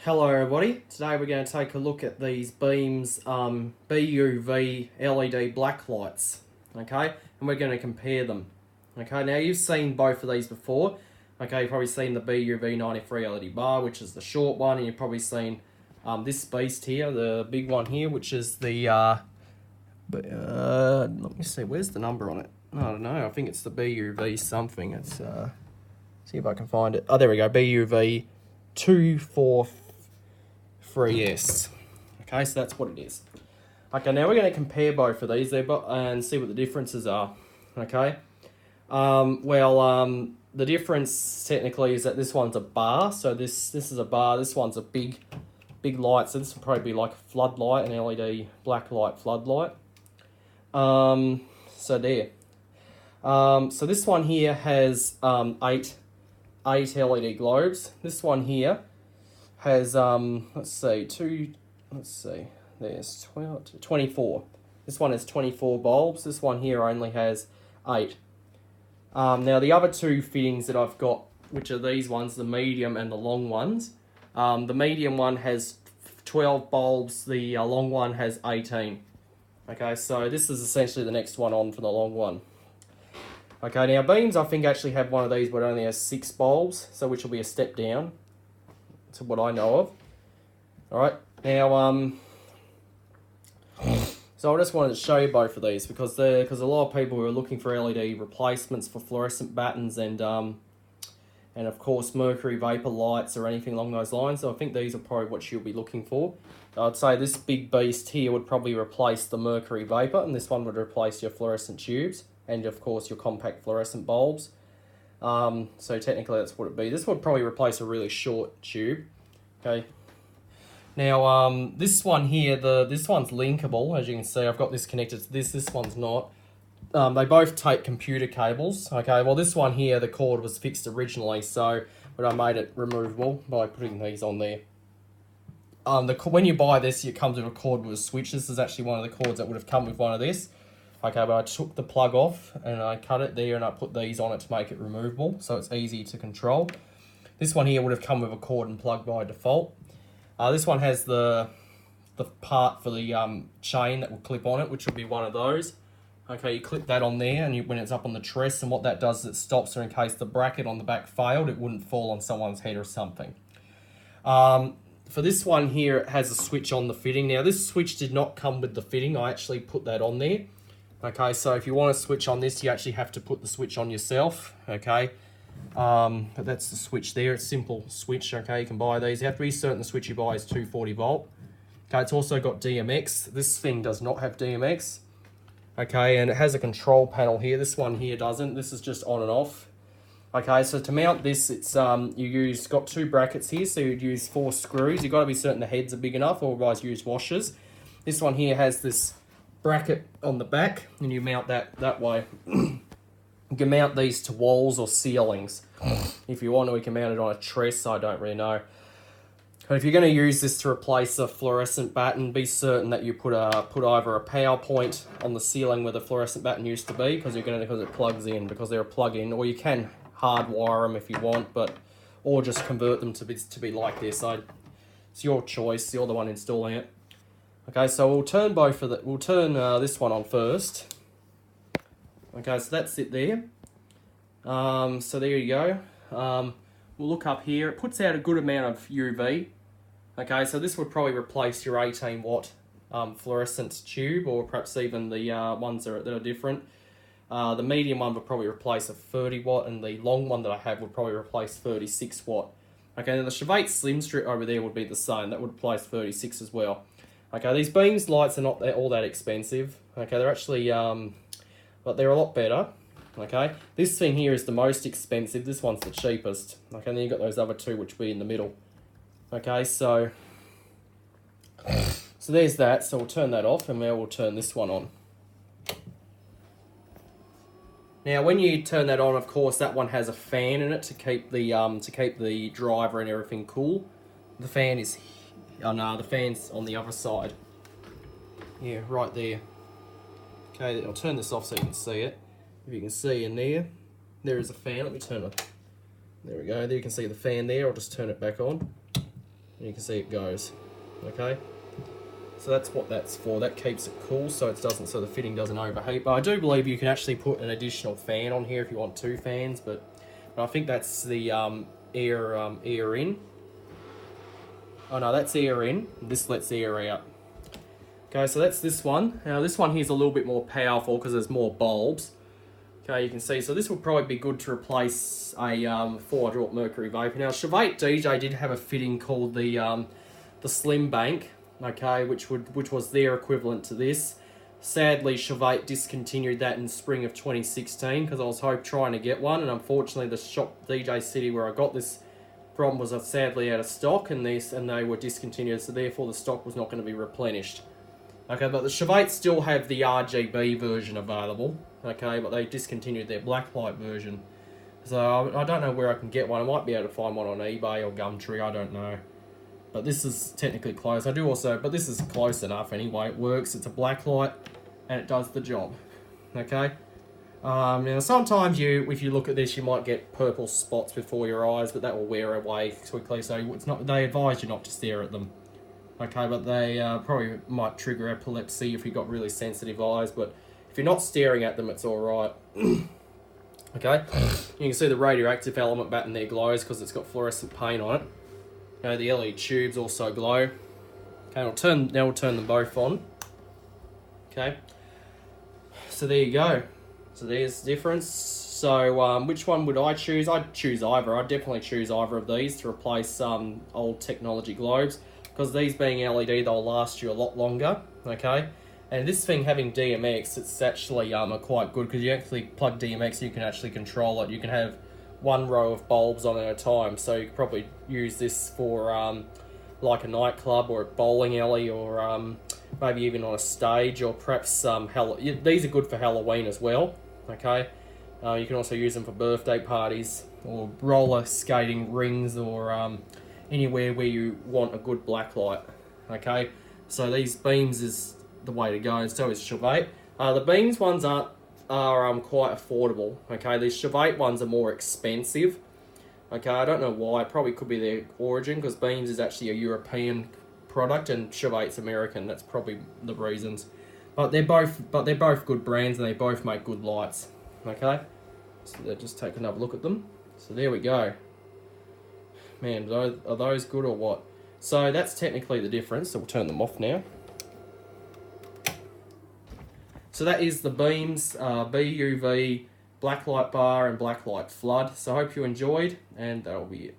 Hello everybody, today we're going to take a look at these Beams BUV LED black lights, okay, and we're going to compare them. Okay, now you've seen both of these before, okay, you've probably seen the BUV 93 LED bar, which is the short one, and you've probably seen this beast here, the big one here, which is the, let me see, where's the number on it? I don't know, I think it's the BUV something, it's, see if I can find it, oh there we go, BUV 243S. Okay, so that's what it is. Okay, now we're going to compare both of these there and see what the differences are. Okay, the difference technically is that this one's a bar, so this is a bar. This one's a big light, so this will probably be like a floodlight, an LED black light floodlight. So there. So this one here has eight LED globes. This one here has there's 24. This one has 24 bulbs. This one here only has 8. Now the other two fittings that I've got, which are these ones, the medium and the long ones. The medium one has 12 bulbs, the long one has 18. Okay, so this is essentially the next one on for the long one. Okay, now Beams I think actually have one of these but it only has 6 bulbs, so which will be a step down to what I know of. Alright, now so I just wanted to show you both of these because a lot of people who are looking for LED replacements for fluorescent battens and of course mercury vapor lights or anything along those lines. So I think these are probably what you'll be looking for. I'd say this big beast here would probably replace the mercury vapor, and this one would replace your fluorescent tubes and of course your compact fluorescent bulbs. So technically that's what it'd be. This would probably replace a really short tube. Okay. Now this one here, this one's linkable. As you can see, I've got this connected to this. This one's not. They both take computer cables. Okay. Well, this one here, the cord was fixed originally, but I made it removable by putting these on there. When you buy this, it comes with a cord with a switch. This is actually one of the cords that would have come with one of this. Okay, but I took the plug off and I cut it there and I put these on it to make it removable, so it's easy to control. This one here would have come with a cord and plug by default. This one has the part for the chain that will clip on it, which would be one of those. Okay, you clip that on there and when it's up on the truss, and what that does is it stops her in case the bracket on the back failed, it wouldn't fall on someone's head or something. For this one here, it has a switch on the fitting. Now this switch did not come with the fitting, I actually put that on there. Okay, so if you want to switch on this, you actually have to put the switch on yourself, okay? But that's the switch there, it's a simple switch, okay? You can buy these. You have to be certain the switch you buy is 240 volt. Okay, it's also got DMX. This thing does not have DMX. Okay, and it has a control panel here. This one here doesn't. This is just on and off. Okay, so to mount this, it's got 2 brackets here, so you'd use 4 screws. You've got to be certain the heads are big enough, otherwise use washers. This one here has this bracket on the back, and you mount that way. You can mount these to walls or ceilings. If you want to, we can mount it on a truss, I don't really know. But if you're going to use this to replace a fluorescent batten, be certain that you put either a power point on the ceiling where the fluorescent batten used to be, because it plugs in, because they're a plug-in, or you can hardwire them if you want, or just convert them to be like this. So it's your choice. You're the one installing it. Okay, so we'll turn this one on first. Okay, so that's it there. So there you go. We'll look up here. It puts out a good amount of UV. Okay, so this would probably replace your 18 watt fluorescent tube, or perhaps even the ones that are different. The medium one would probably replace a 30 watt, and the long one that I have would probably replace 36 watt. Okay, now the Chevette Slim Strip over there would be the same. That would replace 36 as well. Okay, these Beams lights are not all that expensive. Okay, they're actually, but they're a lot better. Okay, this thing here is the most expensive. This one's the cheapest. Okay, and then you've got those other two which will be in the middle. Okay, so there's that. So we'll turn that off, and now we'll turn this one on. Now, when you turn that on, of course, that one has a fan in it to keep the driver and everything cool. The fan is. Oh no, the fan's on the other side. Yeah, right there. Okay, I'll turn this off so you can see it. If you can see in there, there is a fan. Let me turn it. There we go. There you can see the fan there. I'll just turn it back on. And you can see it goes. Okay. So that's what that's for. That keeps it cool so it doesn't, so the fitting doesn't overheat. But I do believe you can actually put an additional fan on here if you want 2 fans, but I think that's the air in. Oh no, that's air in. This lets air out. Okay, so that's this one. Now this one here's a little bit more powerful because there's more bulbs. Okay, you can see, so this would probably be good to replace a 400 watt Mercury Vapor. Now Chevette DJ did have a fitting called the Slim Bank, okay, which was their equivalent to this. Sadly, Chevette discontinued that in spring of 2016 because I was trying to get one, and unfortunately the shop DJ City where I got this from was sadly out of stock, and they were discontinued, so therefore the stock was not going to be replenished. Okay, but the Chevette still have the RGB version available, okay, but they discontinued their blacklight version. So I don't know where I can get one. I might be able to find one on eBay or Gumtree, I don't know. But this is technically close. I do also, but this is close enough anyway. It works, it's a blacklight, and it does the job, okay? Now sometimes if you look at this, you might get purple spots before your eyes, but that will wear away quickly, so it's not, they advise you not to stare at them. Okay, but they probably might trigger epilepsy if you've got really sensitive eyes, but if you're not staring at them, it's alright. Okay, you can see the radioactive element batten there glows because it's got fluorescent paint on it. Okay, the LED tubes also glow. Okay, now we'll turn them both on. Okay, so there you go. So there's the difference. So which one would I choose? I'd choose either. I'd definitely choose either of these to replace some old technology globes, because these being LED, they'll last you a lot longer, okay? And this thing having DMX, it's actually quite good, because you actually plug DMX, you can actually control it. You can have one row of bulbs on at a time, so you could probably use this for like a nightclub or a bowling alley, or maybe even on a stage, or perhaps these are good for Halloween as well, okay? You can also use them for birthday parties, or roller skating rings, or anywhere where you want a good black light, okay? So these beams is the way to go, and so is Chevette. The beams ones are quite affordable, okay? These Chevette ones are more expensive, okay? I don't know why. It probably could be their origin, because beams is actually a European product and Chevette's American. That's probably the reasons. But they're both good brands, and they both make good lights, okay? So let's just take another look at them. So there we go. Man, are those good or what? So that's technically the difference, so we'll turn them off now. So that is the beams, BUV, blacklight bar and blacklight flood. So I hope you enjoyed, and that'll be it.